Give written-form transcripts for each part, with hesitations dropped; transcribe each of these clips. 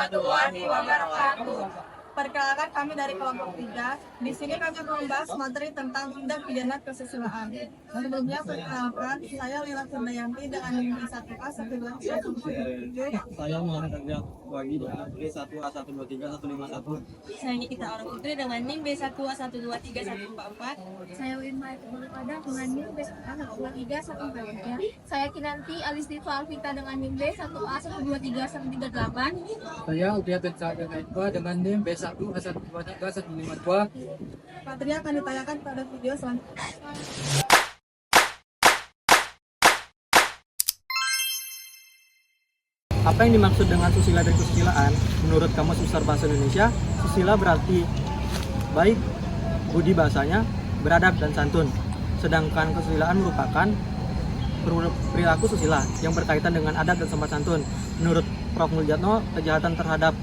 warahmatullahi wabarakatuh. Perkenalkan kami dari kelompok 3. Di sini kami akan membahas materi tentang tindak pidana kesusilaan. Sebelumnya perkenalkan, saya Lila Kurniayanti dengan NIM 1A 121. Saya Muhammad Ardian Wagi dengan B1A123 151. Saya Nikita Aura Putri dengan NIM B1A 123 144. Saya Winma Padang dengan NIM B1A 123 143. Saya Kinanti Alistifa Alvita dengan NIM B1A 123 138. Saya Utia Bensa dengan NIM B1A 123 152. Materi akan ditayangkan pada video selanjutnya. Apa yang dimaksud dengan susila dan kesusilaan? Menurut Kamus Besar Bahasa Indonesia, susila berarti baik, budi bahasanya, beradab dan santun. Sedangkan kesusilaan merupakan perilaku susila yang berkaitan dengan adab dan sopan santun. Menurut Prof. Muljatno, kejahatan terhadap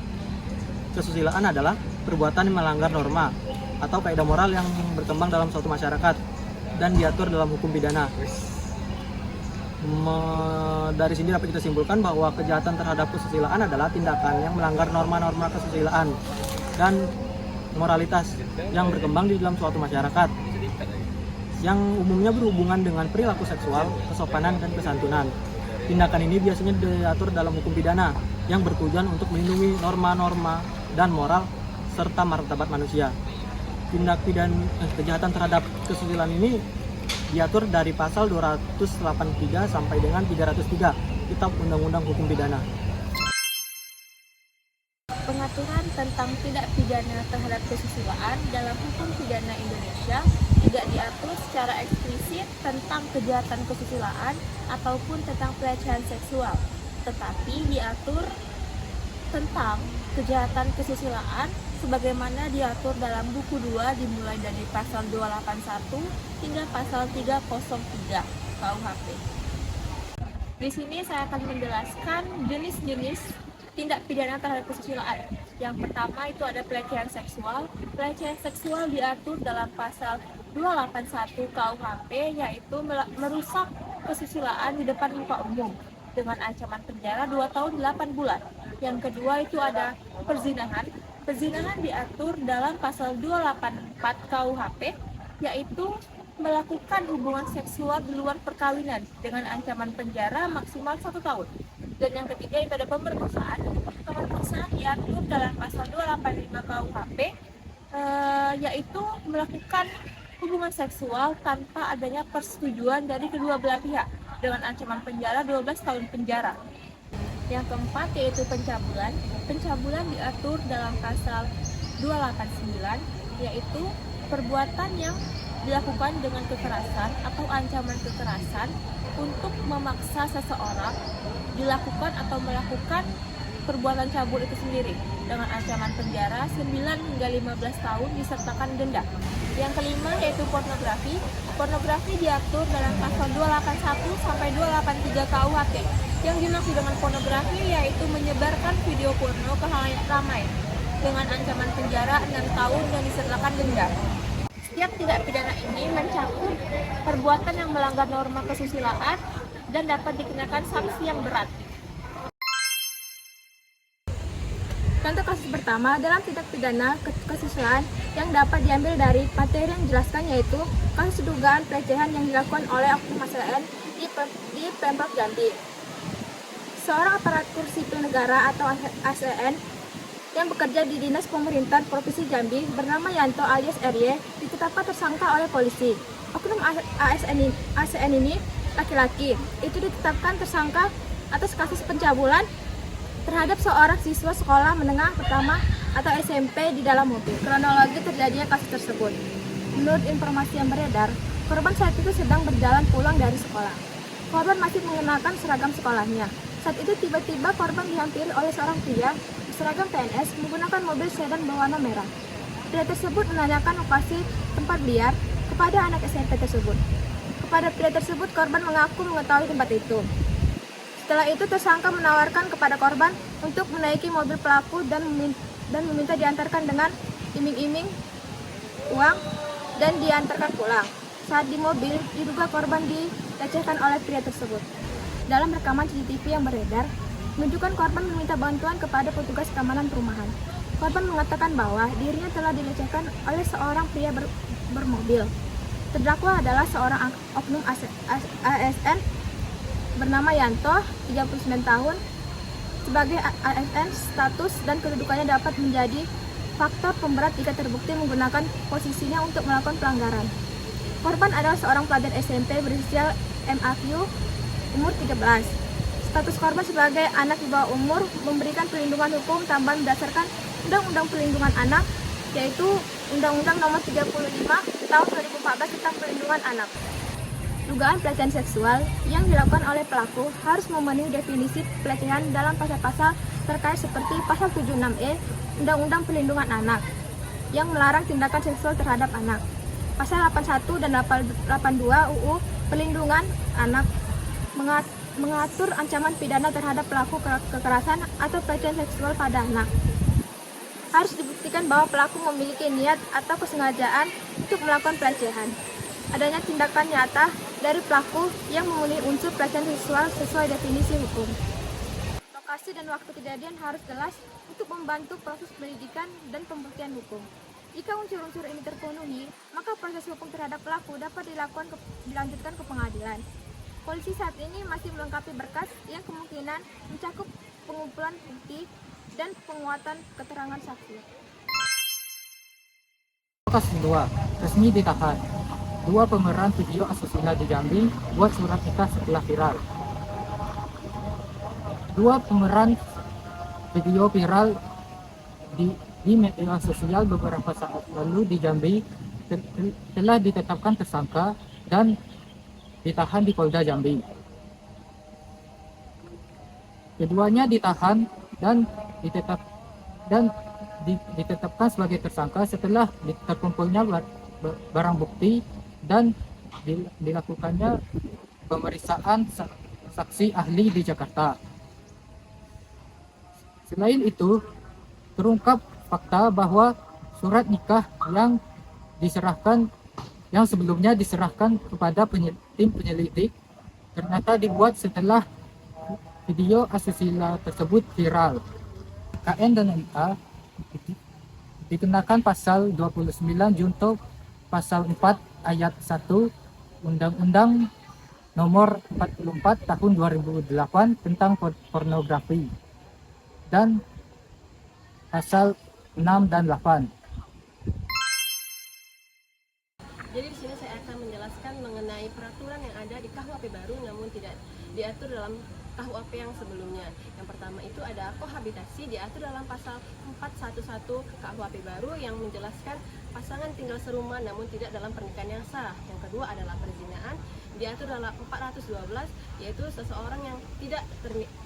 kesusilaan adalah perbuatan yang melanggar norma atau kaidah moral yang berkembang dalam suatu masyarakat dan diatur dalam hukum pidana. Dari sini dapat kita simpulkan bahwa kejahatan terhadap kesusilaan adalah tindakan yang melanggar norma-norma kesusilaan dan moralitas yang berkembang di dalam suatu masyarakat, yang umumnya berhubungan dengan perilaku seksual, kesopanan, dan kesantunan. Tindakan ini biasanya diatur dalam hukum pidana yang bertujuan untuk melindungi norma-norma dan moral serta martabat manusia. Tindak pidana kejahatan terhadap kesusilaan ini diatur dari pasal 283 sampai dengan 303 Kitab Undang-Undang Hukum Pidana. Pengaturan tentang tindak pidana terhadap kesusilaan dalam hukum pidana Indonesia tidak diatur secara eksplisit tentang kejahatan kesusilaan ataupun tentang pelecehan seksual, tetapi diatur tentang kejahatan kesusilaan sebagaimana diatur dalam buku 2 dimulai dari pasal 281 hingga pasal 303 KUHP. Di sini saya akan menjelaskan jenis-jenis tindak pidana terhadap kesusilaan. Yang pertama itu ada pelecehan seksual. Pelecehan seksual diatur dalam pasal 281 KUHP, yaitu merusak kesusilaan di depan muka umum dengan ancaman penjara 2 tahun 8 bulan. Yang kedua itu ada perzinahan. Perzinahan diatur dalam pasal 284 KUHP, yaitu melakukan hubungan seksual di luar perkawinan dengan ancaman penjara maksimal 1 tahun. Dan yang ketiga itu ada pemerkosaan. Pemerkosaan diatur dalam pasal 285 KUHP, yaitu melakukan hubungan seksual tanpa adanya persetujuan dari kedua belah pihak dengan ancaman penjara 12 tahun penjara. Yang keempat yaitu pencabulan. Pencabulan diatur dalam pasal 289, yaitu perbuatan yang dilakukan dengan kekerasan atau ancaman kekerasan untuk memaksa seseorang dilakukan atau melakukan perbuatan cabul itu sendiri dengan ancaman penjara 9 hingga 15 tahun disertakan denda. Yang kelima yaitu pornografi. Pornografi diatur dalam pasal 281 sampai 283 KUHP. Yang dimaksud dengan pornografi yaitu menyebarkan video porno ke halayak ramai dengan ancaman penjara 6 tahun dan disertakan denda. Setiap tindak pidana ini mencakup perbuatan yang melanggar norma kesusilaan dan dapat dikenakan sanksi yang berat. Contoh kasus pertama dalam tindak pidana kesusilaan yang dapat diambil dari materi yang dijelaskan yaitu kasus dugaan pelecehan yang dilakukan oleh oknum ASN di Pemprov Jambi. Seorang aparatur sipil negara atau ASN yang bekerja di Dinas Pemerintahan Provinsi Jambi bernama Yanto alias RY ditetapkan tersangka oleh polisi. Oknum ASN ini laki-laki, itu ditetapkan tersangka atas kasus pencabulan terhadap seorang siswa sekolah menengah pertama atau SMP di dalam mobil. Kronologi terjadinya kasus tersebut. Menurut informasi yang beredar, korban saat itu sedang berjalan pulang dari sekolah. Korban masih mengenakan seragam sekolahnya. Saat itu tiba-tiba korban dihampiri oleh seorang pria berseragam PNS menggunakan mobil sedan berwarna merah. Pria tersebut menanyakan lokasi tempat liar kepada anak SMP tersebut. Kepada pria tersebut, korban mengaku mengetahui tempat itu. Setelah itu, tersangka menawarkan kepada korban untuk menaiki mobil pelaku dan meminta diantarkan dengan iming-iming uang dan diantarkan pulang. Saat di mobil, diduga korban dilecehkan oleh pria tersebut. Dalam rekaman CCTV yang beredar, Menunjukkan korban meminta bantuan kepada petugas keamanan perumahan. Korban mengatakan bahwa dirinya telah dilecehkan oleh seorang pria bermobil. Terdakwa adalah seorang oknum ASN bernama Yanto, 39 tahun. Sebagai ASN, status dan kedudukannya dapat menjadi faktor pemberat jika terbukti menggunakan posisinya untuk melakukan pelanggaran. Korban adalah seorang pelajar SMP berusia MAQ umur 13. Status korban sebagai anak di bawah umur memberikan perlindungan hukum tambahan berdasarkan Undang-Undang Perlindungan Anak, yaitu Undang-Undang Nomor 35 Tahun 2014 tentang Perlindungan Anak. Dugaan pelecehan seksual yang dilakukan oleh pelaku harus memenuhi definisi pelecehan dalam pasal-pasal terkait seperti pasal 76E Undang-Undang Perlindungan Anak yang melarang tindakan seksual terhadap anak. Pasal 81 dan 82 UU Perlindungan Anak mengatur ancaman pidana terhadap pelaku kekerasan atau pelecehan seksual pada anak. Harus dibuktikan bahwa pelaku memiliki niat atau kesengajaan untuk melakukan pelecehan. Adanya tindakan nyata dari pelaku yang memenuhi unsur pelecehan seksual sesuai definisi hukum. Lokasi dan waktu kejadian harus jelas untuk membantu proses penyidikan dan pembuktian hukum. Jika unsur-unsur ini terpenuhi, maka proses hukum terhadap pelaku dapat dilanjutkan ke pengadilan. Polisi saat ini masih melengkapi berkas yang kemungkinan mencakup pengumpulan bukti dan penguatan keterangan saksi. Kasus 2, resmi ditahan. 2 pemeran video asusila di Jambi buat surat nikah setelah viral. 2 pemeran video viral di media sosial beberapa saat lalu di Jambi telah ditetapkan tersangka dan ditahan di Polda Jambi. Keduanya ditahan dan ditetapkan sebagai tersangka setelah terkumpulnya barang bukti dan dilakukannya pemeriksaan saksi ahli di Jakarta. Selain itu, terungkap fakta bahwa surat nikah yang sebelumnya diserahkan kepada tim penyelidik ternyata dibuat setelah video asusila tersebut viral. KN dan MA dikenakan pasal 29 junto pasal 4 ayat 1 Undang-Undang Nomor 44 Tahun 2008 tentang pornografi dan pasal 6 dan 8. Jadi di sini saya akan menjelaskan mengenai peraturan yang ada di KUHP baru namun tidak diatur dalam KUHP yang sebelumnya. Yang pertama itu ada kohabitasi, diatur dalam pasal 411 KUHP baru yang menjelaskan pasangan tinggal serumah namun tidak dalam pernikahan yang sah. Yang kedua adalah perzinahan, diatur dalam 412 yaitu seseorang yang tidak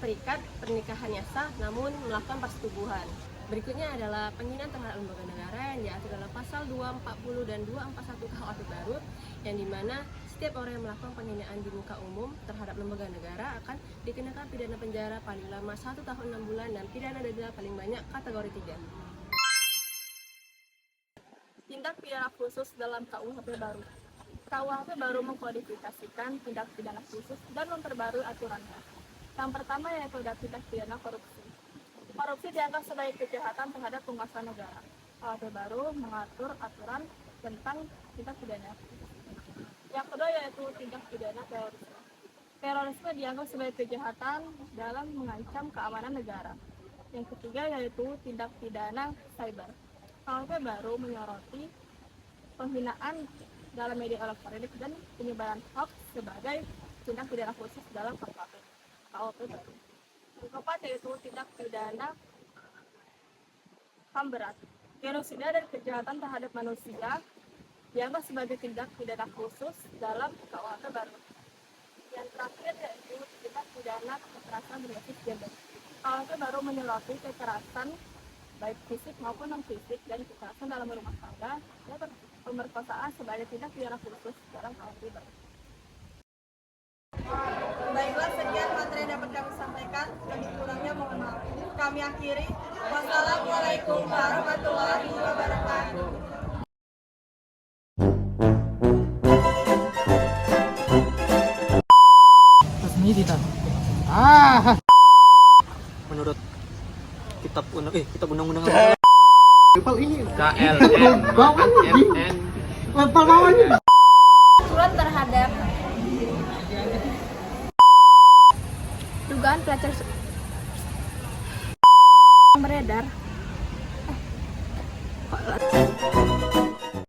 terikat pernikahannya sah namun melakukan persetubuhan. Berikutnya adalah penghinaan terhadap lembaga negara yang diatur dalam pasal 240 dan 241 KUHP baru yang dimana setiap orang yang melakukan penghinaan di muka umum terhadap lembaga negara akan dikenakan pidana penjara paling lama 1 tahun 6 bulan dan pidana denda paling banyak kategori 3. Tindak pidana khusus dalam KUHP baru. KUHP baru mengkodifikasikan tindak pidana khusus dan memperbarui aturannya. Yang pertama yaitu tindak pidana korupsi. Korupsi dianggap sebagai kejahatan terhadap penguasa negara. KUHP baru mengatur aturan tentang tindak pidana. Yang kedua yaitu tindak pidana terorisme. Terorisme dianggap sebagai kejahatan dalam mengancam keamanan negara. Yang ketiga yaitu tindak pidana cyber. KUHP baru menyoroti penghinaan dalam media elektronik dan penyebaran hoax sebagai tindak pidana khusus dalam KUHP baru. Yang keempat yaitu tindak pidana HAM berat. Genosida dan kejahatan terhadap manusia dianggap sebagai tindak pidana khusus dalam KUHP baru. Yang terakhir yaitu tindak pidana kekerasan berbasis gender. KUHP baru menyoroti kekerasan baik fisik maupun non fisik dan kekerasan dalam rumah tangga dan pemerkosaan sebagai tindak pidana khusus dalam KUHP baru. Baiklah, sekian materi yang dapat kami sampaikan. Lebih kurangnya mohon maaf. Kami akhiri. Wassalamualaikum warahmatullahi wabarakatuh. Resmi ditahan. kitab undang-undang Aturan terhadap dugaan pelecehan beredar